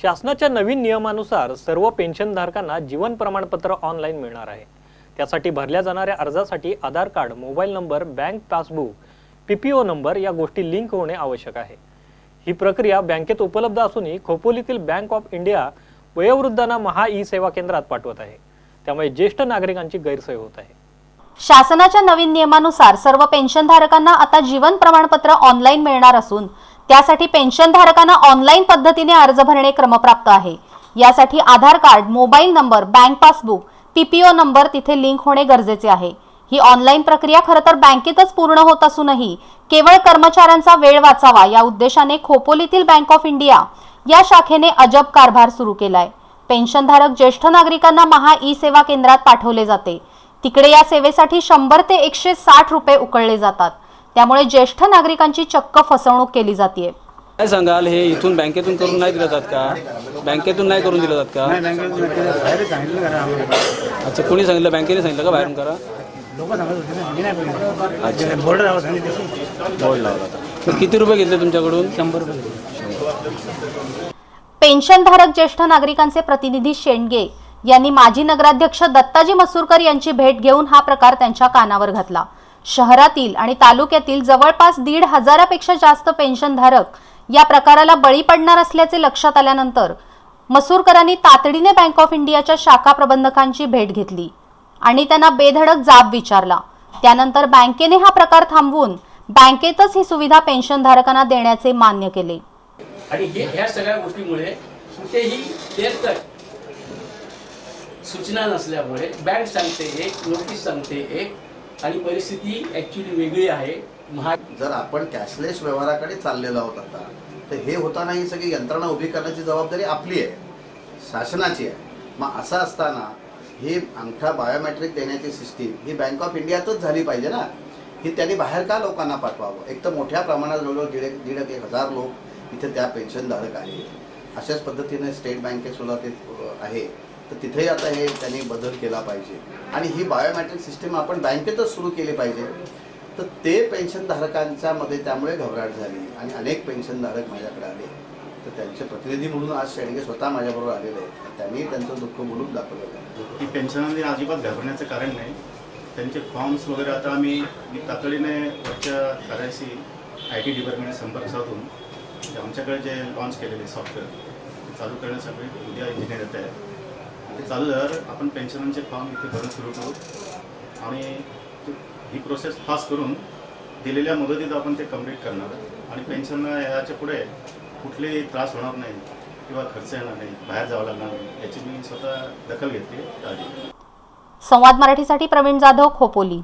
शासनाच्या नवीन नियमानुसार सर्व पेन्शनधारकांना जीवन प्रमाणपत्र ऑनलाईन मिळणार आहे। त्यासाठी भरल्या जाणाऱ्या अर्जासाठी Aadhaar card, mobile number, bank passbook, PPO number या गोष्टी लिंक होणे आवश्यक आहे। ही प्रक्रिया बँकेत उपलब्ध असूनही खोपोलीतील बँक ऑफ इंडिया वयोवृद्धांना महा ई सेवा केंद्रात पाठवत आहे। त्यामुळे ज्येष्ठ नागरिकांची गैरसोय होत आहे। शासनाच्या नवीन नियमानुसार सर्व पेन्शनधारकांना आता जीवन प्रमाणपत्र ऑनलाईन मिळणार असून त्यासाठी पेन्शनधारकांना ऑनलाईन पद्धतीने अर्ज भरणे क्रमप्राप्त आहे। यासाठी Aadhaar card, mobile number, bank passbook, PPO number तिथे लिंक होणे गरजेचे आहे। ही ऑनलाईन प्रक्रिया खरं तर बँकेतच पूर्ण होत असूनही केवळ कर्मचाऱ्यांचा वेळ वाचावा या उद्देशाने खोपोलीतील बँक ऑफ इंडिया या शाखेने अजब कारभार सुरू केलाय। पेन्शनधारक ज्येष्ठ नागरिकांना महा ई सेवा केंद्रात पाठवले जाते। तिकडे या सेवेसाठी 100 ते 160 रुपये उकळले जातात। त्यामुळे ज्येष्ठ नागरिकांची चक्क फसवणूक केली जाते। काय सांगाल, हे इथून बँकेतून करून नाही दिलं जात का? बँकेतून नाही करून दिलं जात का? अच्छा, कोणी सांगितलं? बँकेने सांगितलं का बाहेरून करा? अच्छा, बोर्ड लावला होता। किती रुपये घेतले तुमच्याकडून? 100 रुपये। पेन्शनधारक ज्येष्ठ नागरिकांचे प्रतिनिधी शेंडगे यांनी माजी नगराध्यक्ष दत्ताजी मसूरकर यांची भेट घेऊन हा प्रकार त्यांच्या कानावर घातला। शहरातील आणि तालुक्यातील जवळपास 1,500 पेक्षा जास्त पेन्शनधारक या प्रकाराला बळी पडणार असल्याचे लक्षात आल्यानंतर मसूरकरांनी तातडीने बँक ऑफ इंडियाच्या शाखा प्रबंधकांची भेट घेतली आणि त्यांना बेधडक जाब विचारला। त्यानंतर बँकेने हा प्रकार थांबवून बँकेतच ही सुविधा पेन्शनधारकांना देण्याचे मान्य केले। आणि ह्या सगळ्या गोष्टीमुळे कुठेही देर सूचना नसल्यामुळे बँक सांगते एक, नोटीस सांगते एक, आणि परिस्थिती ऍक्च्युली वेगळी आहे। जर आपण कॅशलेस व्यवहाराकडे चाललेलो आहोत आता, तर हे होताना ही सगळी यंत्रणा उभी करण्याची जबाबदारी आपली आहे, शासनाची आहे। मग असं असताना हे अंगठा बायोमेट्रिक देण्याची सिस्टीम ही बँक ऑफ इंडियातच झाली पाहिजे ना। ही त्यांनी बाहेर का लोकांना पाठवावं? एक तर मोठ्या प्रमाणात जवळजवळ 1,500 लोक इथे त्या पेन्शनधारक आहेत। अशाच पद्धतीने स्टेट बँकेत सुद्धा ते आहे, तर तिथेही आता हे त्यांनी बदल केला पाहिजे आणि ही बायोमेट्रिक सिस्टीम आपण बँकेतच सुरू केली पाहिजे। तर ते पेन्शनधारकांच्या मध्ये त्यामुळे घबराट झाली आणि अनेक पेन्शनधारक माझ्याकडे आले। तर त्यांचे प्रतिनिधी म्हणून आज शेंडगे स्वतः माझ्याबरोबर आलेले आहेत। त्यांनी त्यांचं दुःख बोलून दाखवलेलं आहे। की पेन्शनांनी अजिबात घाबरण्याचं कारण नाही। त्यांचे फॉर्म्स वगैरे आता मी तातडीने वरच्या कार्याशी IT डिपार्टमेंटने संपर्क साधून आमच्याकडे जे लॉन्च केलेले सॉफ्टवेअर चालू करण्यासाठी उद्या इंजिनियर येत आहे। ते चालू झाल्यावर आपण पेन्शनांचे फॉर्म इथे भरून सुरू करू आणि ही प्रोसेस फास्ट करून दिलेल्या मुदतीत आपण ते कंप्लीट करणार आणि पेन्शन याच्या पुढे कुठलेही त्रास होणार नाही किंवा खर्च येणार नाही, बाहेर जावं लागणार नाही, याची मी स्वतः दखल घेतली। संवाद मराठीसाठी प्रवीण जाधव, खोपोली।